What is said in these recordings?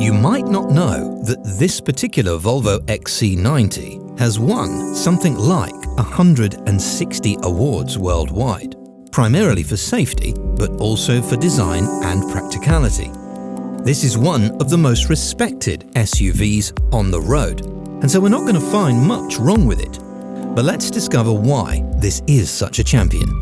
You might not know that this particular Volvo XC90 has won something like 160 awards worldwide, primarily for safety, but also for design and practicality. This is one of the most respected SUVs on the road, and so we're not going to find much wrong with it. But let's discover why this is such a champion.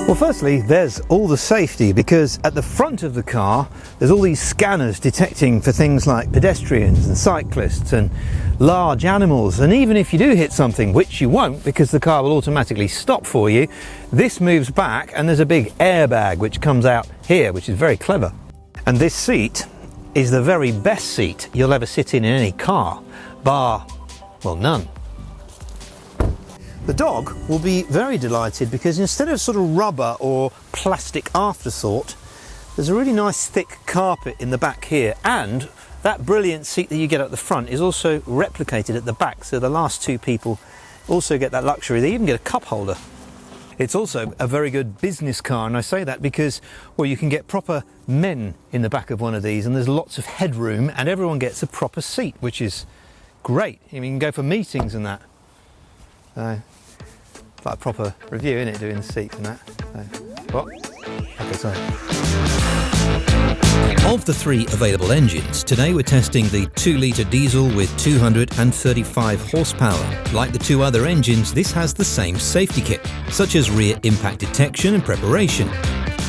Well, firstly, there's all the safety, because at the front of the car there's all these scanners detecting for things like pedestrians and cyclists and large animals, and even if you do hit something, which you won't because the car will automatically stop for you, this moves back and there's a big airbag which comes out here, which is very clever. And this seat is the very best seat you'll ever sit in any car, bar, well, none. The dog will be very delighted because instead of sort of rubber or plastic afterthought, there's a really nice thick carpet in the back here, and that brilliant seat that you get at the front is also replicated at the back, so the last two people also get that luxury. They even get a cup holder. It's also a very good business car, and I say that because, well, you can get proper men in the back of one of these, and there's lots of headroom, and everyone gets a proper seat, which is great. I mean, you can go for meetings and that. Like a proper review, isn't it, doing the seats and that? What? Okay, sorry. Of the three available engines, today we're testing the 2-litre diesel with 235 horsepower. Like the two other engines, this has the same safety kit, such as rear impact detection and preparation,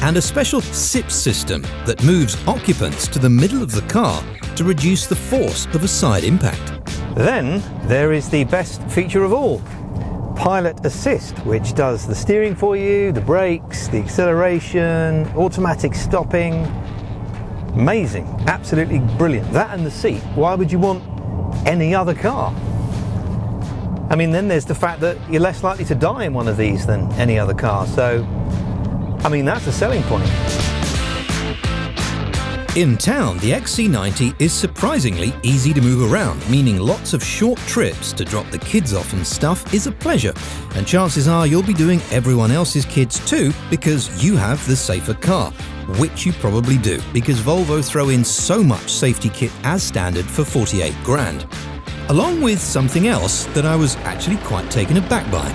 and a special SIPS system that moves occupants to the middle of the car to reduce the force of a side impact. Then there is the best feature of all, Pilot Assist, which does the steering for you, the brakes, the acceleration, automatic stopping. Amazing, absolutely brilliant. That and the seat, why would you want any other car? I mean, then there's the fact that you're less likely to die in one of these than any other car, so I mean, that's a selling point. In town, the XC90 is surprisingly easy to move around, meaning lots of short trips to drop the kids off and stuff is a pleasure. And chances are you'll be doing everyone else's kids too, because you have the safer car, which you probably do, because Volvo throw in so much safety kit as standard for 48 grand. Along with something else that I was actually quite taken aback by.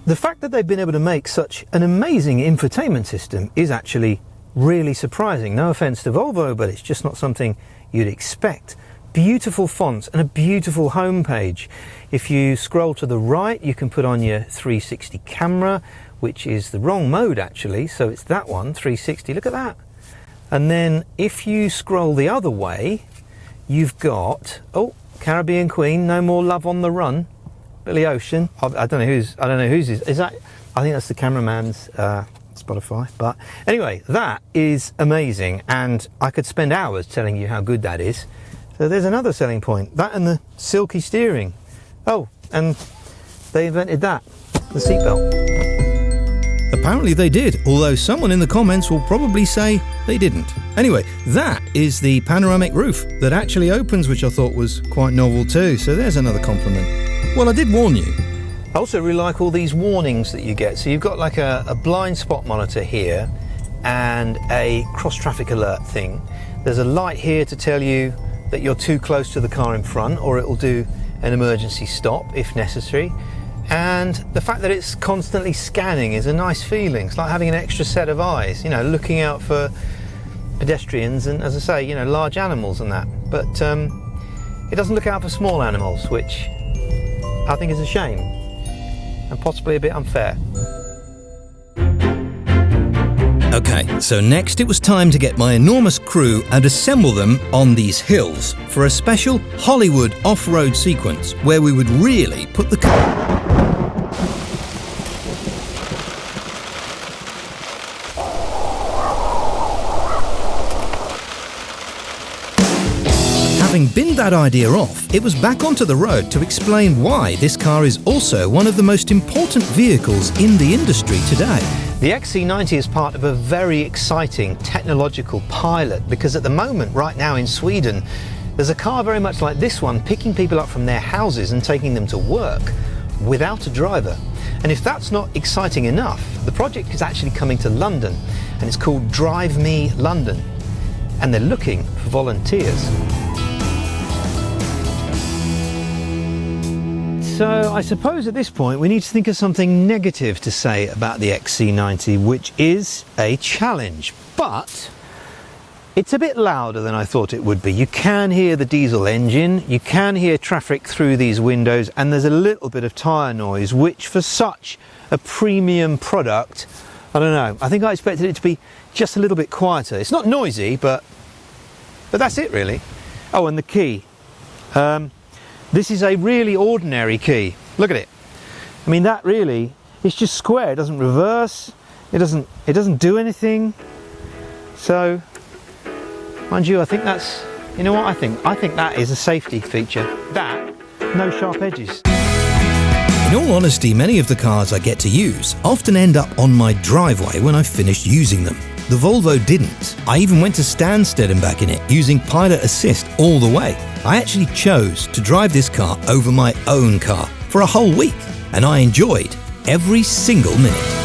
The fact that they've been able to make such an amazing infotainment system is actually really surprising. No offense to Volvo, but it's just not something you'd expect. Beautiful fonts and a beautiful homepage. If you scroll to the right, you can put on your 360 camera, which is the wrong mode actually, so it's that one, 360, look at that. And then if you scroll the other way, you've got, oh, Caribbean Queen, No More Love on the Run, Billy Ocean. I don't know whose is that? I think that's the cameraman's Spotify, but anyway, that is amazing, and I could spend hours telling you how good that is. So there's another selling point, that and the silky steering. Oh, and they invented that, the seatbelt. Apparently they did, although someone in the comments will probably say they didn't. Anyway, that is the panoramic roof that actually opens, which I thought was quite novel too, so there's another compliment. Well, I did warn you. I also really like all these warnings that you get. So you've got like a blind spot monitor here and a cross traffic alert thing. There's a light here to tell you that you're too close to the car in front, or it will do an emergency stop if necessary. And the fact that it's constantly scanning is a nice feeling. It's like having an extra set of eyes, you know, looking out for pedestrians and, as I say, you know, large animals and that. But it doesn't look out for small animals, which I think is a shame. And possibly a bit unfair. Okay, so next it was time to get my enormous crew and assemble them on these hills for a special Hollywood off-road sequence where we would really put the car... Having binned that idea off, it was back onto the road to explain why this car is also one of the most important vehicles in the industry today. The XC90 is part of a very exciting technological pilot, because at the moment, right now in Sweden, there's a car very much like this one picking people up from their houses and taking them to work without a driver. And if that's not exciting enough, the project is actually coming to London, and it's called Drive Me London, and they're looking for volunteers. So I suppose at this point we need to think of something negative to say about the XC90, which is a challenge. But it's a bit louder than I thought it would be. You can hear the diesel engine, you can hear traffic through these windows, and there's a little bit of tyre noise, which for such a premium product, I don't know, I think I expected it to be just a little bit quieter. It's not noisy, but that's it really. Oh, and the key. This is a really ordinary key. Look at it. I mean, that really, it's just square. It doesn't reverse. It doesn't do anything. So, mind you, I think that's, you know what I think? I think that is a safety feature. That, no sharp edges. In all honesty, many of the cars I get to use often end up on my driveway when I've finished using them. The Volvo didn't. I even went to Stansted and back in it, using pilot assist all the way. I actually chose to drive this car over my own car for a whole week, and I enjoyed every single minute.